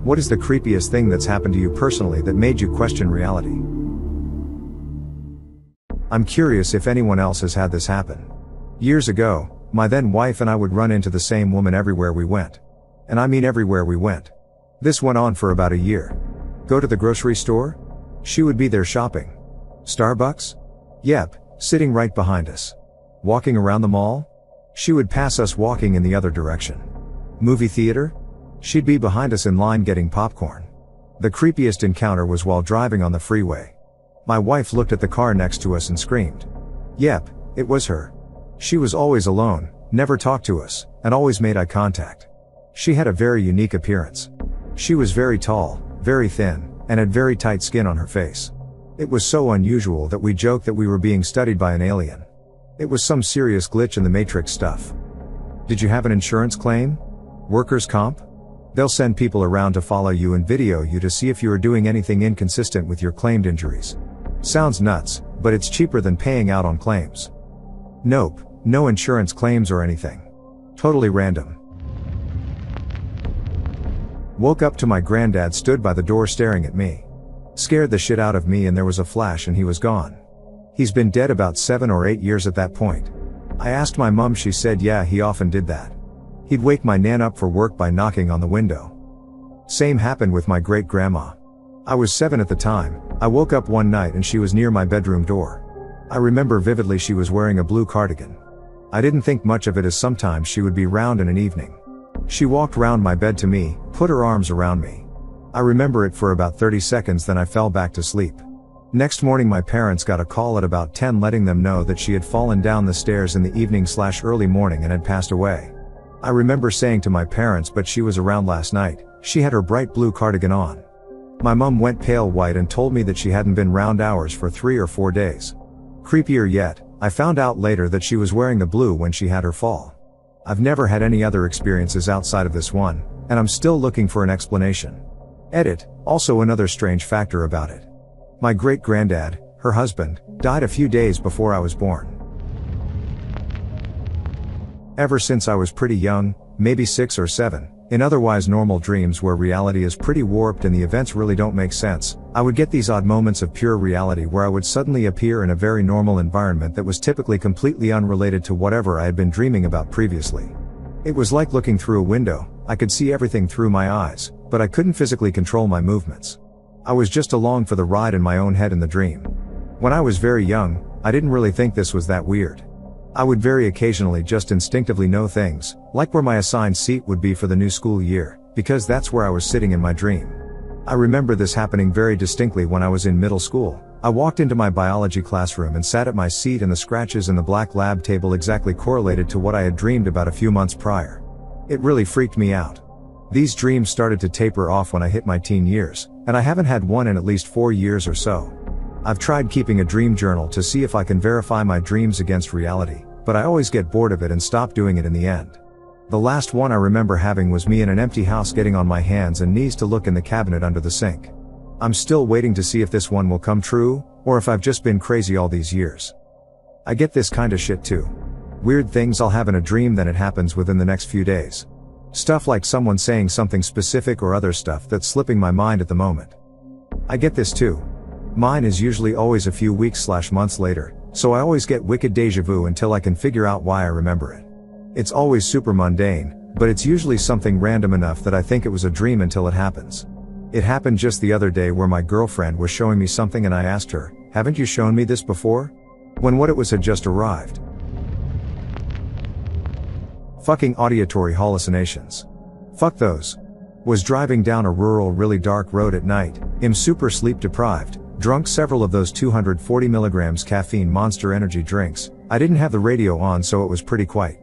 What is the creepiest thing that's happened to you personally that made you question reality? I'm curious if anyone else has had this happen. Years ago, my then wife and I would run into the same woman everywhere we went. And I mean everywhere we went. This went on for about a year. Go to the grocery store? She would be there shopping. Starbucks? Yep, sitting right behind us. Walking around the mall? She would pass us walking in the other direction. Movie theater? She'd be behind us in line getting popcorn. The creepiest encounter was while driving on the freeway. My wife looked at the car next to us and screamed. Yep, it was her. She was always alone, never talked to us, and always made eye contact. She had a very unique appearance. She was very tall, very thin, and had very tight skin on her face. It was so unusual that we joked that we were being studied by an alien. It was some serious glitch in the Matrix stuff. Did you have an insurance claim? Workers' comp? They'll send people around to follow you and video you to see if you are doing anything inconsistent with your claimed injuries. Sounds nuts, but it's cheaper than paying out on claims. Nope, no insurance claims or anything. Totally random. Woke up to my granddad stood by the door staring at me. Scared the shit out of me, and there was a flash and he was gone. He's been dead about 7 or 8 years at that point. I asked my mum, she said yeah, he often did that. He'd wake my nan up for work by knocking on the window. Same happened with my great-grandma. I was 7 at the time. I woke up one night and she was near my bedroom door. I remember vividly she was wearing a blue cardigan. I didn't think much of it, as sometimes she would be round in an evening. She walked round my bed to me, put her arms around me. I remember it for about 30 seconds, then I fell back to sleep. Next morning my parents got a call at about 10 letting them know that she had fallen down the stairs in the evening/early morning and had passed away. I remember saying to my parents, but she was around last night, she had her bright blue cardigan on. My mum went pale white and told me that she hadn't been round ours for 3 or 4 days. Creepier yet, I found out later that she was wearing the blue when she had her fall. I've never had any other experiences outside of this one, and I'm still looking for an explanation. Edit, also another strange factor about it. My great-granddad, her husband, died a few days before I was born. Ever since I was pretty young, maybe 6 or 7, in otherwise normal dreams where reality is pretty warped and the events really don't make sense, I would get these odd moments of pure reality where I would suddenly appear in a very normal environment that was typically completely unrelated to whatever I had been dreaming about previously. It was like looking through a window. I could see everything through my eyes, but I couldn't physically control my movements. I was just along for the ride in my own head in the dream. When I was very young, I didn't really think this was that weird. I would very occasionally just instinctively know things, like where my assigned seat would be for the new school year, because that's where I was sitting in my dream. I remember this happening very distinctly when I was in middle school. I walked into my biology classroom and sat at my seat, and the scratches in the black lab table exactly correlated to what I had dreamed about a few months prior. It really freaked me out. These dreams started to taper off when I hit my teen years, and I haven't had one in at least 4 years or so. I've tried keeping a dream journal to see if I can verify my dreams against reality, but I always get bored of it and stop doing it in the end. The last one I remember having was me in an empty house getting on my hands and knees to look in the cabinet under the sink. I'm still waiting to see if this one will come true, or if I've just been crazy all these years. I get this kind of shit too. Weird things I'll have in a dream, then it happens within the next few days. Stuff like someone saying something specific or other stuff that's slipping my mind at the moment. I get this too. Mine is usually always a few weeks/months later, so I always get wicked deja vu until I can figure out why I remember it. It's always super mundane, but it's usually something random enough that I think it was a dream until it happens. It happened just the other day where my girlfriend was showing me something and I asked her, "Haven't you shown me this before?" When what it was had just arrived. Fucking auditory hallucinations. Fuck those. Was driving down a rural, really dark road at night, am super sleep deprived, drunk several of those 240 milligrams caffeine Monster Energy drinks. I didn't have the radio on, so it was pretty quiet.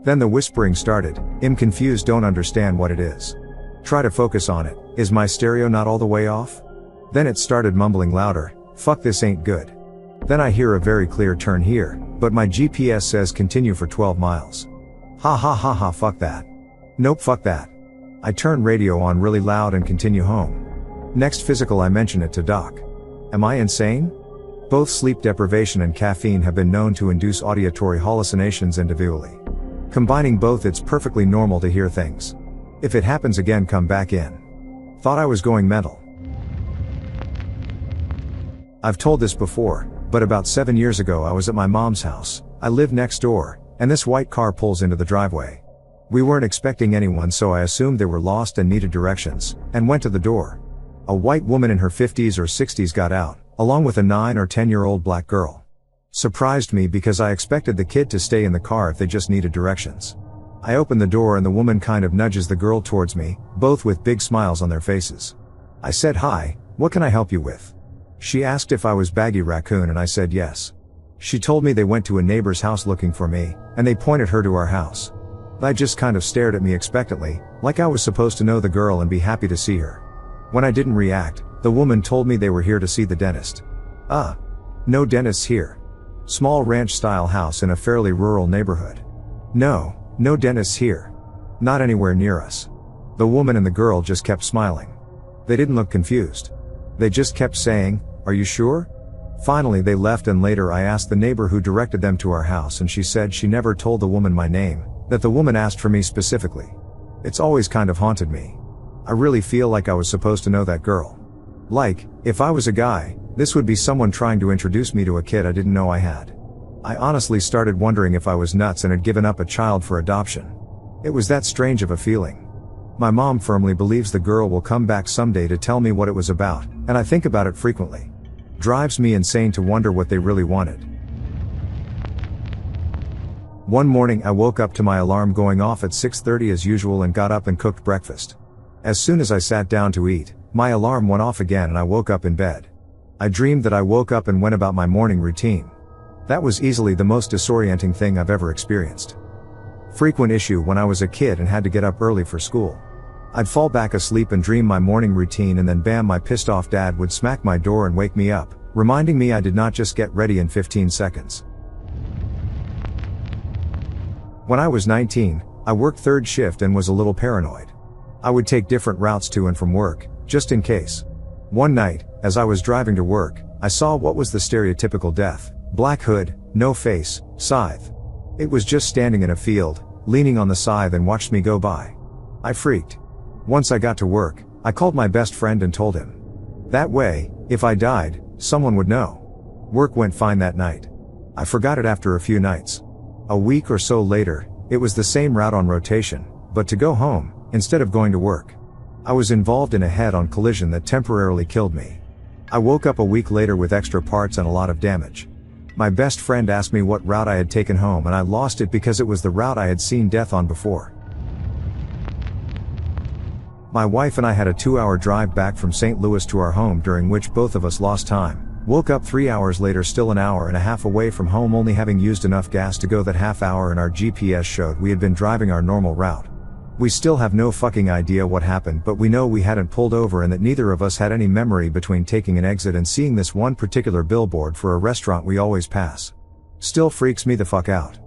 Then the whispering started. I'm confused, don't understand what it is. Try to focus on it. Is my stereo not all the way off? Then it started mumbling louder. Fuck, this ain't good. Then I hear a very clear turn here, but my GPS says continue for 12 miles. Ha ha ha ha, fuck that. Nope, fuck that. I turn radio on really loud and continue home. Next physical, I mention it to Doc. Am I insane? Both sleep deprivation and caffeine have been known to induce auditory hallucinations individually. Combining both, it's perfectly normal to hear things. If it happens again, come back in. Thought I was going mental. I've told this before, but about 7 years ago I was at my mom's house. I lived next door, and this white car pulls into the driveway. We weren't expecting anyone, so I assumed they were lost and needed directions, and went to the door. A white woman in her 50s or 60s got out, along with a 9 or 10-year-old black girl. Surprised me because I expected the kid to stay in the car if they just needed directions. I opened the door and the woman kind of nudges the girl towards me, both with big smiles on their faces. I said, "Hi, what can I help you with?" She asked if I was Baggy Raccoon and I said yes. She told me they went to a neighbor's house looking for me, and they pointed her to our house. I just kind of stared at me expectantly, like I was supposed to know the girl and be happy to see her. When I didn't react, the woman told me they were here to see the dentist. No dentists here. Small ranch-style house in a fairly rural neighborhood. No dentists here. Not anywhere near us. The woman and the girl just kept smiling. They didn't look confused. They just kept saying, "Are you sure?" Finally they left, and later I asked the neighbor who directed them to our house, and she said she never told the woman my name, that the woman asked for me specifically. It's always kind of haunted me. I really feel like I was supposed to know that girl. Like, if I was a guy, this would be someone trying to introduce me to a kid I didn't know I had. I honestly started wondering if I was nuts and had given up a child for adoption. It was that strange of a feeling. My mom firmly believes the girl will come back someday to tell me what it was about, and I think about it frequently. Drives me insane to wonder what they really wanted. One morning I woke up to my alarm going off at 6:30 as usual and got up and cooked breakfast. As soon as I sat down to eat, my alarm went off again and I woke up in bed. I dreamed that I woke up and went about my morning routine. That was easily the most disorienting thing I've ever experienced. Frequent issue when I was a kid and had to get up early for school. I'd fall back asleep and dream my morning routine, and then bam, my pissed off dad would smack my door and wake me up, reminding me I did not just get ready in 15 seconds. When I was 19, I worked third shift and was a little paranoid. I would take different routes to and from work, just in case. One night, as I was driving to work, I saw what was the stereotypical death: black hood, no face, scythe. It was just standing in a field, leaning on the scythe, and watched me go by. I freaked. Once I got to work, I called my best friend and told him. That way, if I died, someone would know. Work went fine that night. I forgot it after a few nights. A week or so later, it was the same route on rotation, but to go home, instead of going to work. I was involved in a head-on collision that temporarily killed me. I woke up a week later with extra parts and a lot of damage. My best friend asked me what route I had taken home, and I lost it because it was the route I had seen death on before. My wife and I had a 2-hour drive back from St. Louis to our home, during which both of us lost time. Woke up 3 hours later, still an hour and a half away from home, only having used enough gas to go that half hour, and our GPS showed we had been driving our normal route. We still have no fucking idea what happened, but we know we hadn't pulled over and that neither of us had any memory between taking an exit and seeing this one particular billboard for a restaurant we always pass. Still freaks me the fuck out.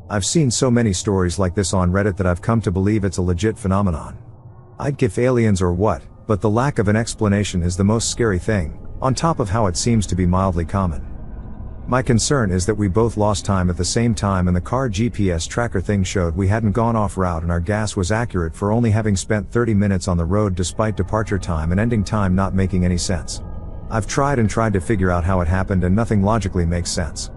I've seen so many stories like this on Reddit that I've come to believe it's a legit phenomenon. I'd give aliens or what, but the lack of an explanation is the most scary thing, on top of how it seems to be mildly common. My concern is that we both lost time at the same time, and the car GPS tracker thing showed we hadn't gone off route, and our gas was accurate for only having spent 30 minutes on the road despite departure time and ending time not making any sense. I've tried to figure out how it happened, and nothing logically makes sense.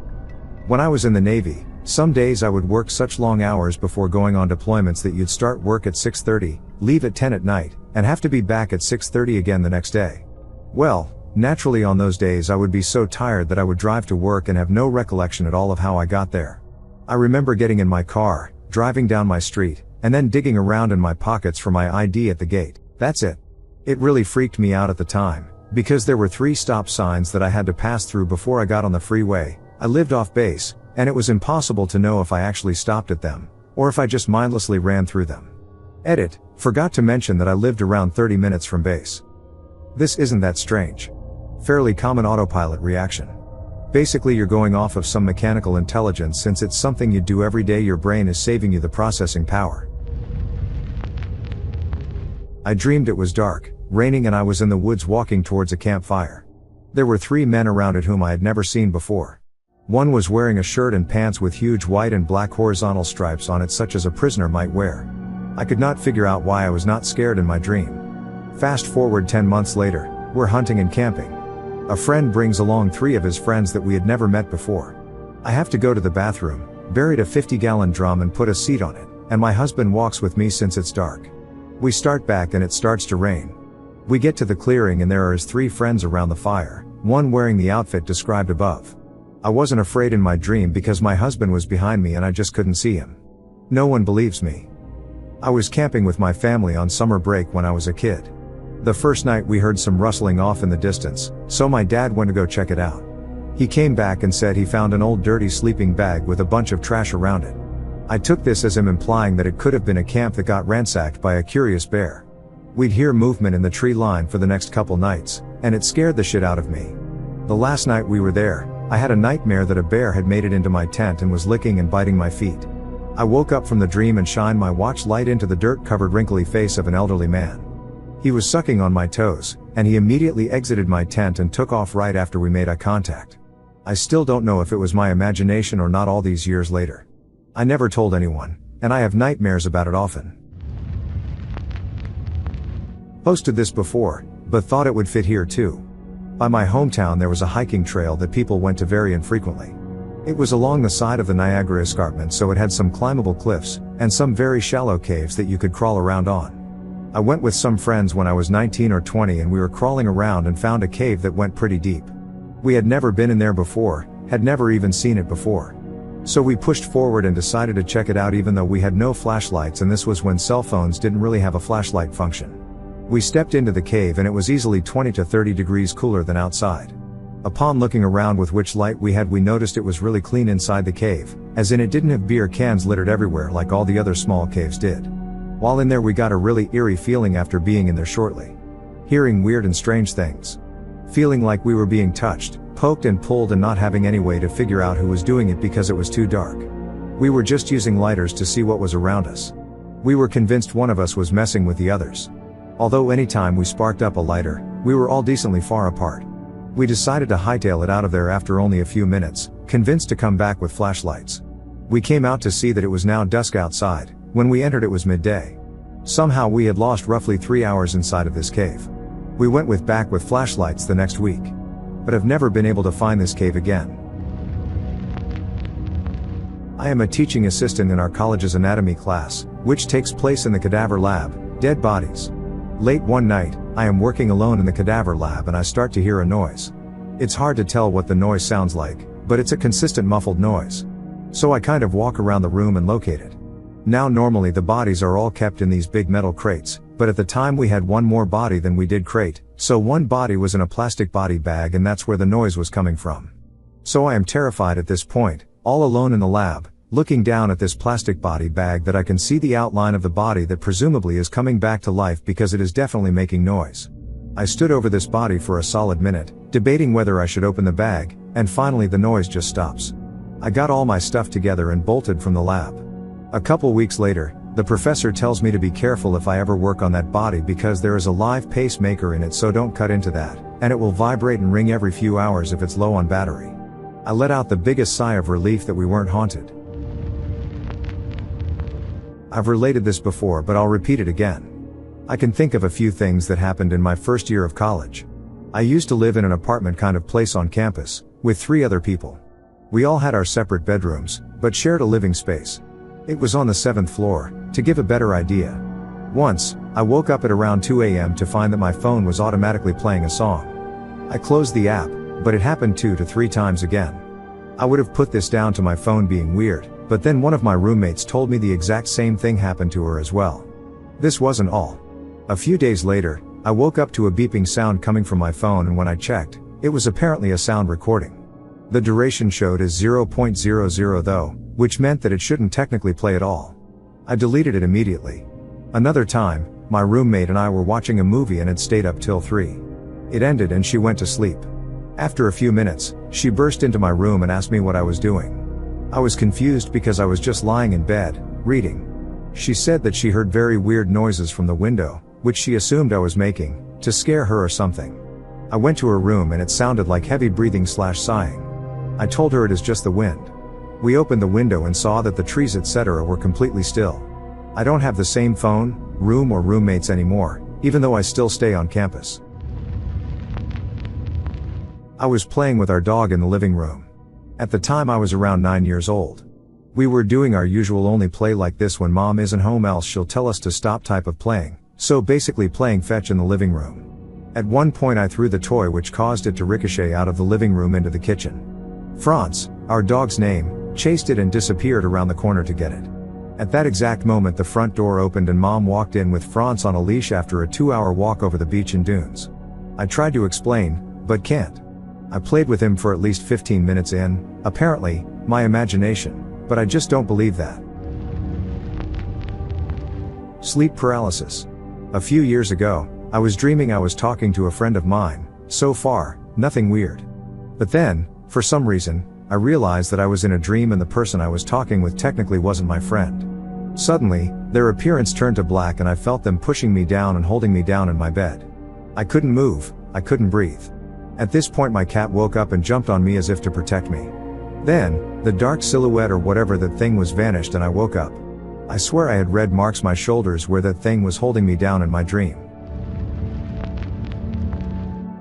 When I was in the Navy, some days I would work such long hours before going on deployments that you'd start work at 6:30, leave at 10 at night, and have to be back at 6:30 again the next day. Well, naturally on those days I would be so tired that I would drive to work and have no recollection at all of how I got there. I remember getting in my car, driving down my street, and then digging around in my pockets for my ID at the gate. That's it. It really freaked me out at the time, because there were 3 stop signs that I had to pass through before I got on the freeway. I lived off base, and it was impossible to know if I actually stopped at them, or if I just mindlessly ran through them. Edit, forgot to mention that I lived around 30 minutes from base. This isn't that strange. Fairly common autopilot reaction. Basically you're going off of some mechanical intelligence since it's something you do every day. Your brain is saving you the processing power. I dreamed it was dark, raining, and I was in the woods walking towards a campfire. There were 3 men around it whom I had never seen before. One was wearing a shirt and pants with huge white and black horizontal stripes on it, such as a prisoner might wear. I could not figure out why I was not scared in my dream. Fast forward 10 months later, we're hunting and camping. A friend brings along 3 of his friends that we had never met before. I have to go to the bathroom, buried a 50-gallon drum and put a seat on it, and my husband walks with me since it's dark. We start back and it starts to rain. We get to the clearing and there are his 3 friends around the fire, one wearing the outfit described above. I wasn't afraid in my dream because my husband was behind me and I just couldn't see him. No one believes me. I was camping with my family on summer break when I was a kid. The first night we heard some rustling off in the distance, so my dad went to go check it out. He came back and said he found an old dirty sleeping bag with a bunch of trash around it. I took this as him implying that it could have been a camp that got ransacked by a curious bear. We'd hear movement in the tree line for the next couple nights, and it scared the shit out of me. The last night we were there, I had a nightmare that a bear had made it into my tent and was licking and biting my feet. I woke up from the dream and shined my watch light into the dirt-covered wrinkly face of an elderly man. He was sucking on my toes, and he immediately exited my tent and took off right after we made eye contact. I still don't know if it was my imagination or not all these years later. I never told anyone, and I have nightmares about it often. Posted this before, but thought it would fit here too. By my hometown there was a hiking trail that people went to very infrequently. It was along the side of the Niagara Escarpment, so it had some climbable cliffs, and some very shallow caves that you could crawl around on. I went with some friends when I was 19 or 20 and we were crawling around and found a cave that went pretty deep. We had never been in there before, had never even seen it before. So we pushed forward and decided to check it out even though we had no flashlights, and this was when cell phones didn't really have a flashlight function. We stepped into the cave and it was easily 20 to 30 degrees cooler than outside. Upon looking around with which light we had, we noticed it was really clean inside the cave, as in it didn't have beer cans littered everywhere like all the other small caves did. While in there we got a really eerie feeling after being in there shortly. Hearing weird and strange things. Feeling like we were being touched, poked and pulled, and not having any way to figure out who was doing it because it was too dark. We were just using lighters to see what was around us. We were convinced one of us was messing with the others. Although anytime we sparked up a lighter, we were all decently far apart. We decided to hightail it out of there after only a few minutes, convinced to come back with flashlights. We came out to see that it was now dusk outside. When we entered it was midday. Somehow we had lost roughly 3 hours inside of this cave. We went back with flashlights the next week. But have never been able to find this cave again. I am a teaching assistant in our college's anatomy class, which takes place in the cadaver lab, dead bodies. Late one night, I am working alone in the cadaver lab and I start to hear a noise. It's hard to tell what the noise sounds like, but it's a consistent muffled noise. So I kind of walk around the room and locate it. Now normally the bodies are all kept in these big metal crates, but at the time we had one more body than we did crate, so one body was in a plastic body bag and that's where the noise was coming from. So I am terrified at this point, all alone in the lab, looking down at this plastic body bag that I can see the outline of the body that presumably is coming back to life because it is definitely making noise. I stood over this body for a solid minute, debating whether I should open the bag, and finally the noise just stops. I got all my stuff together and bolted from the lab. A couple weeks later, the professor tells me to be careful if I ever work on that body because there is a live pacemaker in it, so don't cut into that, and it will vibrate and ring every few hours if it's low on battery. I let out the biggest sigh of relief that we weren't haunted. I've related this before, but I'll repeat it again. I can think of a few things that happened in my first year of college. I used to live in an apartment kind of place on campus, with 3 other people. We all had our separate bedrooms, but shared a living space. It was on the 7th floor, to give a better idea. Once, I woke up at around 2 a.m. to find that my phone was automatically playing a song. I closed the app, but it happened 2 to 3 times again. I would have put this down to my phone being weird, but then one of my roommates told me the exact same thing happened to her as well. This wasn't all. A few days later, I woke up to a beeping sound coming from my phone, and when I checked, it was apparently a sound recording. The duration showed as 0.00 though, which meant that it shouldn't technically play at all. I deleted it immediately. Another time, my roommate and I were watching a movie and had stayed up till 3. It ended and she went to sleep. After a few minutes, she burst into my room and asked me what I was doing. I was confused because I was just lying in bed, reading. She said that she heard very weird noises from the window, which she assumed I was making, to scare her or something. I went to her room and it sounded like heavy breathing / sighing. I told her it is just the wind. We opened the window and saw that the trees etc. were completely still. I don't have the same phone, room or roommates anymore, even though I still stay on campus. I was playing with our dog in the living room. At the time I was around 9 years old. We were doing our usual only play like this when mom isn't home, else she'll tell us to stop type of playing, so basically playing fetch in the living room. At one point I threw the toy, which caused it to ricochet out of the living room into the kitchen. Franz, our dog's name, chased it and disappeared around the corner to get it. At that exact moment the front door opened and mom walked in with Franz on a leash after a 2-hour walk over the beach and dunes. I tried to explain, but can't. I played with him for at least 15 minutes in, apparently, my imagination, but I just don't believe that. Sleep paralysis. A few years ago, I was dreaming I was talking to a friend of mine. So far, nothing weird. But then, for some reason, I realized that I was in a dream and the person I was talking with technically wasn't my friend. Suddenly, their appearance turned to black and I felt them pushing me down and holding me down in my bed. I couldn't move, I couldn't breathe. At this point my cat woke up and jumped on me as if to protect me. Then, the dark silhouette or whatever that thing was vanished and I woke up. I swear I had red marks my shoulders where that thing was holding me down in my dream.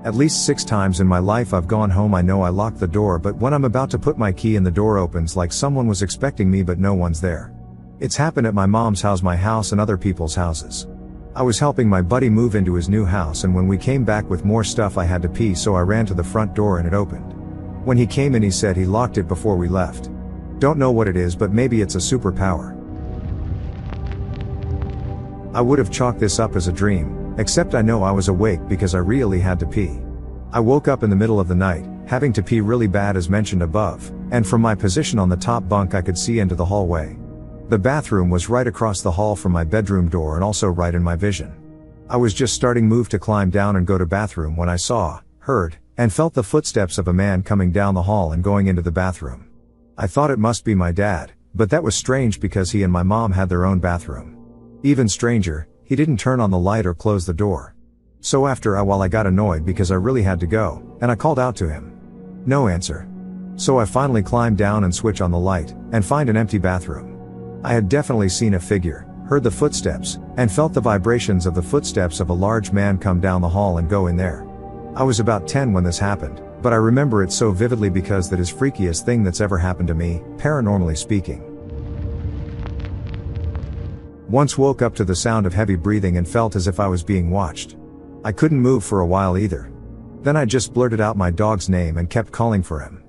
At least 6 times in my life I've gone home. I know I locked the door, but when I'm about to put my key in, the door opens like someone was expecting me but no one's there. It's happened at my mom's house, my house, and other people's houses. I was helping my buddy move into his new house, and when we came back with more stuff I had to pee, so I ran to the front door and it opened. When he came in he said he locked it before we left. Don't know what it is, but maybe it's a superpower. I would have chalked this up as a dream, except I know I was awake because I really had to pee. I woke up in the middle of the night, having to pee really bad as mentioned above, and from my position on the top bunk I could see into the hallway. The bathroom was right across the hall from my bedroom door and also right in my vision. I was just starting move to climb down and go to bathroom when I saw, heard, and felt the footsteps of a man coming down the hall and going into the bathroom. I thought it must be my dad, but that was strange because he and my mom had their own bathroom. Even stranger, he didn't turn on the light or close the door. So after a while I got annoyed because I really had to go, and I called out to him. No answer. So I finally climbed down and switch on the light, and find an empty bathroom. I had definitely seen a figure, heard the footsteps, and felt the vibrations of the footsteps of a large man come down the hall and go in there. I was about 10 when this happened, but I remember it so vividly because that is freakiest thing that's ever happened to me, paranormally speaking. Once woke up to the sound of heavy breathing and felt as if I was being watched. I couldn't move for a while either. Then I just blurted out my dog's name and kept calling for him.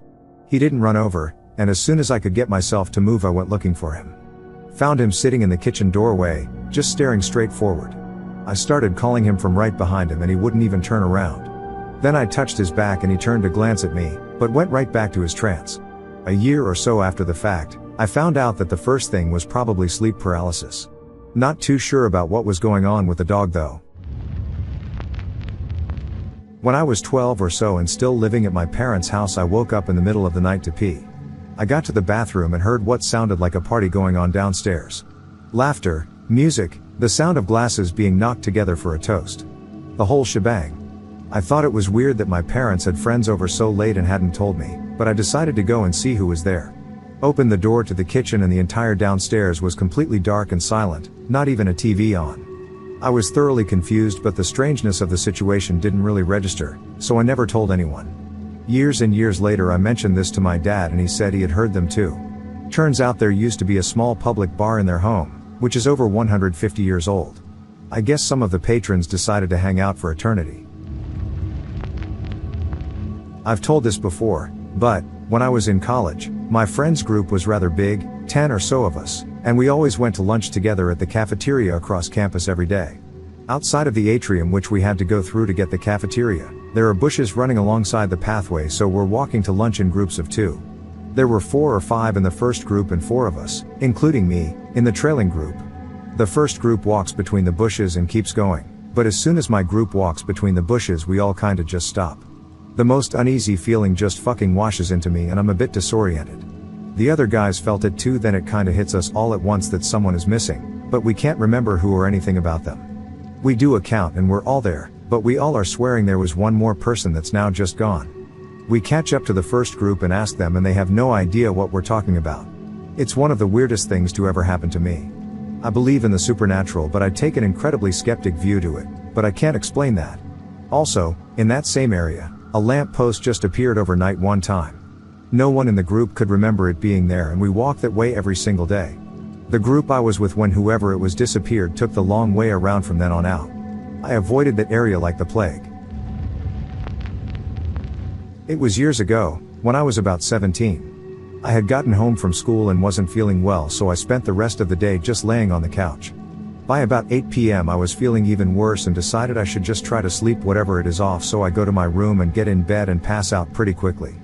He didn't run over, and as soon as I could get myself to move I went looking for him. Found him sitting in the kitchen doorway, just staring straight forward. I started calling him from right behind him and he wouldn't even turn around. Then I touched his back and he turned to glance at me, but went right back to his trance. A year or so after the fact, I found out that the first thing was probably sleep paralysis. Not too sure about what was going on with the dog though. When I was 12 or so and still living at my parents' house, I woke up in the middle of the night to pee. I got to the bathroom and heard what sounded like a party going on downstairs. Laughter, music, the sound of glasses being knocked together for a toast. The whole shebang. I thought it was weird that my parents had friends over so late and hadn't told me, but I decided to go and see who was there. Opened the door to the kitchen and the entire downstairs was completely dark and silent, not even a TV on. I was thoroughly confused, but the strangeness of the situation didn't really register, so I never told anyone. Years and years later I mentioned this to my dad and he said he had heard them too. Turns out there used to be a small public bar in their home, which is over 150 years old. I guess some of the patrons decided to hang out for eternity. I've told this before, but, when I was in college, my friends group was rather big, 10 or so of us, and we always went to lunch together at the cafeteria across campus every day. Outside of the atrium, which we had to go through to get the cafeteria, there are bushes running alongside the pathway, so we're walking to lunch in groups of 2. There were 4 or 5 in the first group and 4 of us, including me, in the trailing group. The first group walks between the bushes and keeps going, but as soon as my group walks between the bushes we all kinda just stop. The most uneasy feeling just fucking washes into me and I'm a bit disoriented. The other guys felt it too. Then it kinda hits us all at once that someone is missing, but we can't remember who or anything about them. We do a count and we're all there, but we all are swearing there was one more person that's now just gone. We catch up to the first group and ask them and they have no idea what we're talking about. It's one of the weirdest things to ever happen to me. I believe in the supernatural, but I take an incredibly skeptic view to it, but I can't explain that. Also, in that same area, a lamp post just appeared overnight one time. No one in the group could remember it being there, and we walked that way every single day. The group I was with when whoever it was disappeared took the long way around from then on out. I avoided that area like the plague. It was years ago, when I was about 17. I had gotten home from school and wasn't feeling well, so I spent the rest of the day just laying on the couch. By about 8 p.m. I was feeling even worse and decided I should just try to sleep whatever it is off, so I go to my room and get in bed and pass out pretty quickly.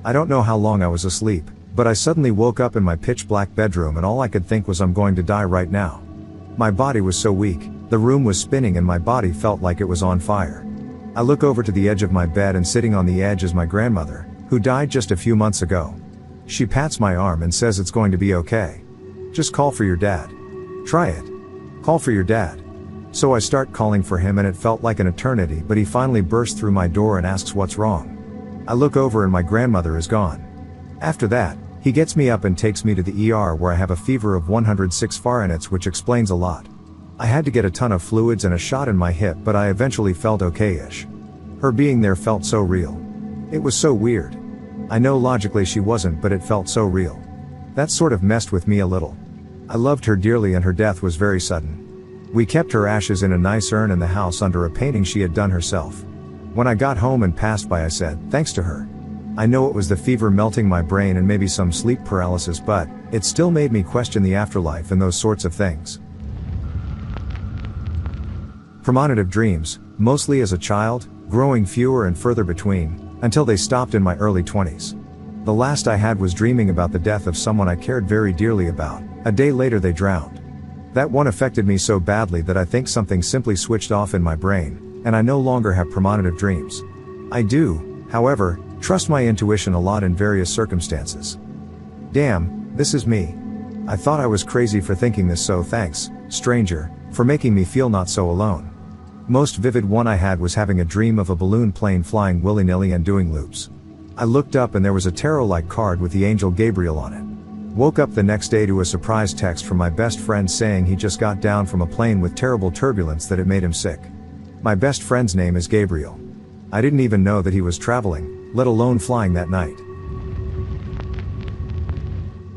I don't know how long I was asleep, but I suddenly woke up in my pitch black bedroom and all I could think was I'm going to die right now. My body was so weak, the room was spinning and my body felt like it was on fire. I look over to the edge of my bed, and sitting on the edge is my grandmother, who died just a few months ago. She pats my arm and says it's going to be okay. Just call for your dad. Try it. Call for your dad. So I start calling for him and it felt like an eternity, but he finally bursts through my door and asks what's wrong. I look over and my grandmother is gone. After that, he gets me up and takes me to the ER, where I have a fever of 106 Fahrenheit, which explains a lot. I had to get a ton of fluids and a shot in my hip, but I eventually felt okay-ish. Her being there felt so real. It was so weird. I know logically she wasn't, but it felt so real. That sort of messed with me a little. I loved her dearly and her death was very sudden. We kept her ashes in a nice urn in the house under a painting she had done herself. When I got home and passed by, I said, thanks to her. I know it was the fever melting my brain and maybe some sleep paralysis, but it still made me question the afterlife and those sorts of things. Premonitive dreams, mostly as a child, growing fewer and further between, until they stopped in my early 20s. The last I had was dreaming about the death of someone I cared very dearly about. A day later they drowned. That one affected me so badly that I think something simply switched off in my brain, and I no longer have premonitive dreams. I do, however, trust my intuition a lot in various circumstances. Damn, this is me. I thought I was crazy for thinking this, so thanks, stranger, for making me feel not so alone. Most vivid one I had was having a dream of a balloon plane flying willy-nilly and doing loops. I looked up and there was a tarot-like card with the angel Gabriel on it. Woke up the next day to a surprise text from my best friend saying he just got down from a plane with terrible turbulence that it made him sick. My best friend's name is Gabriel. I didn't even know that he was traveling, let alone flying that night.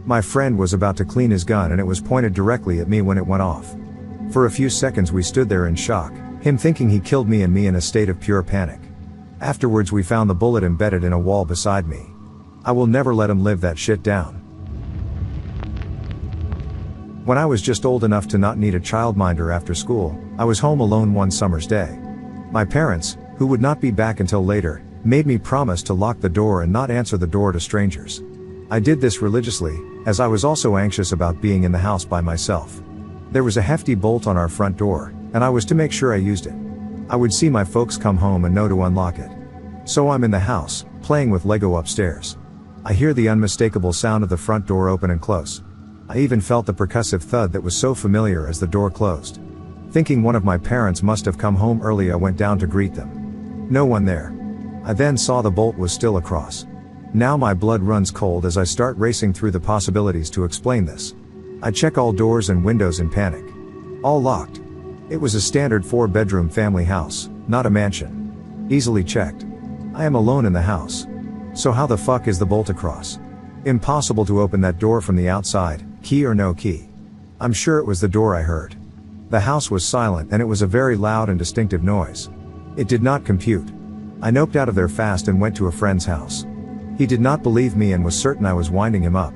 My friend was about to clean his gun and it was pointed directly at me when it went off. For a few seconds we stood there in shock, him thinking he killed me and me in a state of pure panic. Afterwards we found the bullet embedded in a wall beside me. I will never let him live that shit down. When I was just old enough to not need a childminder after school, I was home alone one summer's day. My parents, who would not be back until later, made me promise to lock the door and not answer the door to strangers. I did this religiously, as I was also anxious about being in the house by myself. There was a hefty bolt on our front door, and I was to make sure I used it. I would see my folks come home and know to unlock it. So I'm in the house, playing with Lego upstairs. I hear the unmistakable sound of the front door open and close. I even felt the percussive thud that was so familiar as the door closed. Thinking one of my parents must have come home early, I went down to greet them. No one there. I then saw the bolt was still across. Now my blood runs cold as I start racing through the possibilities to explain this. I check all doors and windows in panic. All locked. It was a standard 4-bedroom family house, not a mansion. Easily checked. I am alone in the house. So how the fuck is the bolt across? Impossible to open that door from the outside, key or no key. I'm sure it was the door I heard. The house was silent and it was a very loud and distinctive noise. It did not compute. I noped out of there fast and went to a friend's house. He did not believe me and was certain I was winding him up.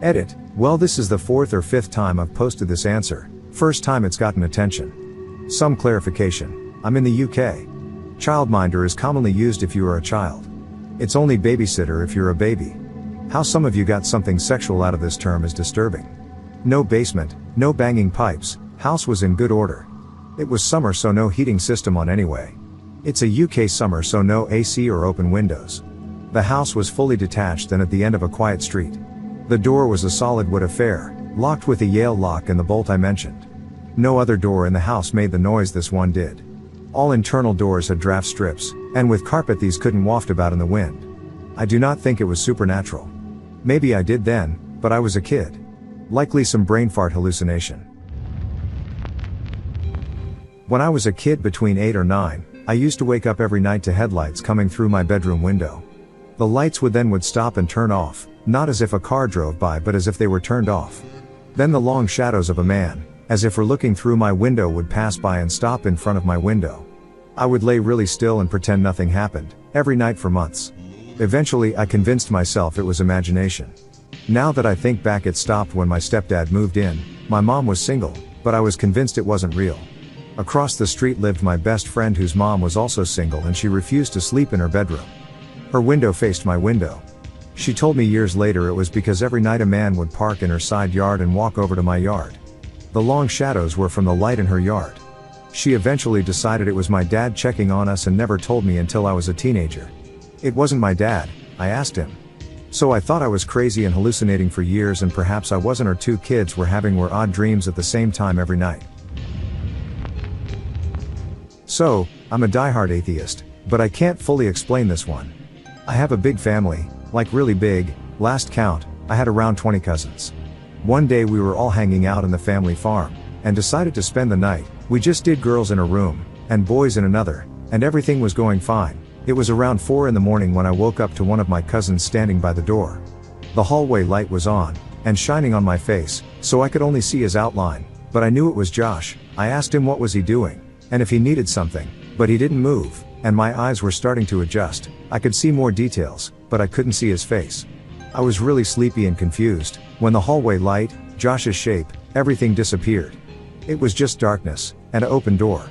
Edit. Well, this is the 4th or 5th time I've posted this answer. First time it's gotten attention. Some clarification. I'm in the UK. Childminder is commonly used if you are a child. It's only babysitter if you're a baby. How some of you got something sexual out of this term is disturbing. No basement, no banging pipes, house was in good order. It was summer, so no heating system on anyway. It's a UK summer, so no AC or open windows. The house was fully detached and at the end of a quiet street. The door was a solid wood affair, locked with a Yale lock and the bolt I mentioned. No other door in the house made the noise this one did. All internal doors had draft strips, and with carpet these couldn't waft about in the wind. I do not think it was supernatural. Maybe I did then, but I was a kid. Likely some brain fart hallucination. When I was a kid between 8 or 9, I used to wake up every night to headlights coming through my bedroom window. The lights would stop and turn off, not as if a car drove by but as if they were turned off. Then the long shadows of a man, as if were looking through my window, would pass by and stop in front of my window. I would lay really still and pretend nothing happened, every night for months. Eventually I convinced myself it was imagination. Now that I think back, it stopped when my stepdad moved in. My mom was single, but I was convinced it wasn't real. Across the street lived my best friend whose mom was also single, and she refused to sleep in her bedroom. Her window faced my window. She told me years later it was because every night a man would park in her side yard and walk over to my yard. The long shadows were from the light in her yard. She eventually decided it was my dad checking on us and never told me until I was a teenager. It wasn't my dad, I asked him. So I thought I was crazy and hallucinating for years, and perhaps I wasn't, or 2 kids were having odd dreams at the same time every night. So, I'm a diehard atheist, but I can't fully explain this one. I have a big family, like really big. Last count, I had around 20 cousins. One day we were all hanging out in the family farm, and decided to spend the night. We just did girls in a room, and boys in another, and everything was going fine. It was around 4 in the morning when I woke up to one of my cousins standing by the door. The hallway light was on, and shining on my face, so I could only see his outline, but I knew it was Josh. I asked him what was he doing, and if he needed something, but he didn't move, and my eyes were starting to adjust. I could see more details, but I couldn't see his face. I was really sleepy and confused. When the hallway light, Josh's shape, everything disappeared. It was just darkness, and an open door.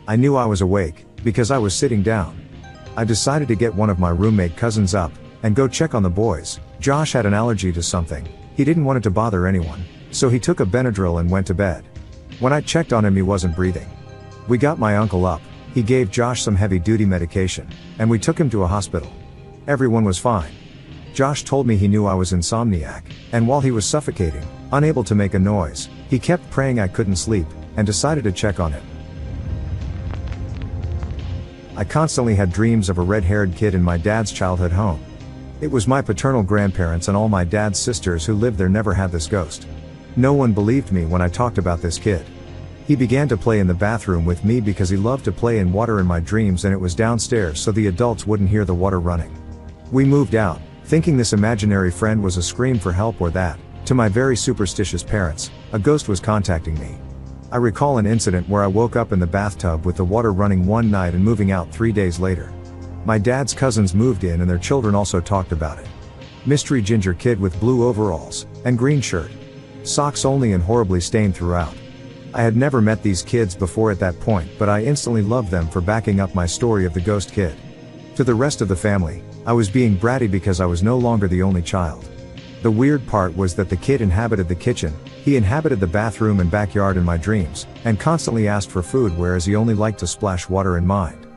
I knew I was awake, because I was sitting down. I decided to get one of my roommate cousins up, and go check on the boys. Josh had an allergy to something. He didn't want it to bother anyone, so he took a Benadryl and went to bed. When I checked on him, he wasn't breathing. We got my uncle up. He gave Josh some heavy-duty medication, and we took him to a hospital. Everyone was fine. Josh told me he knew I was insomniac, and while he was suffocating, unable to make a noise, he kept praying I couldn't sleep, and decided to check on him. I constantly had dreams of a red-haired kid in my dad's childhood home. It was my paternal grandparents and all my dad's sisters who lived there never had this ghost. No one believed me when I talked about this kid. He began to play in the bathroom with me because he loved to play in water in my dreams, and it was downstairs so the adults wouldn't hear the water running. We moved out, thinking this imaginary friend was a scream for help, or that, to my very superstitious parents, a ghost was contacting me. I recall an incident where I woke up in the bathtub with the water running one night and moving out 3 days later. My dad's cousins moved in and their children also talked about it. Mystery ginger kid with blue overalls, and green shirt. Socks only and horribly stained throughout. I had never met these kids before at that point, but I instantly loved them for backing up my story of the ghost kid. To the rest of the family, I was being bratty because I was no longer the only child. The weird part was that the kid inhabited the kitchen, he inhabited the bathroom and backyard in my dreams, and constantly asked for food, whereas he only liked to splash water in mine.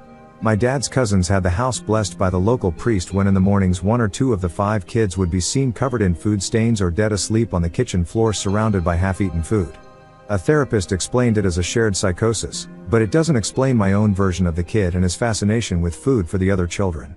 My dad's cousins had the house blessed by the local priest when in the mornings 1 or 2 of the 5 kids would be seen covered in food stains or dead asleep on the kitchen floor surrounded by half-eaten food. A therapist explained it as a shared psychosis, but it doesn't explain my own version of the kid and his fascination with food for the other children.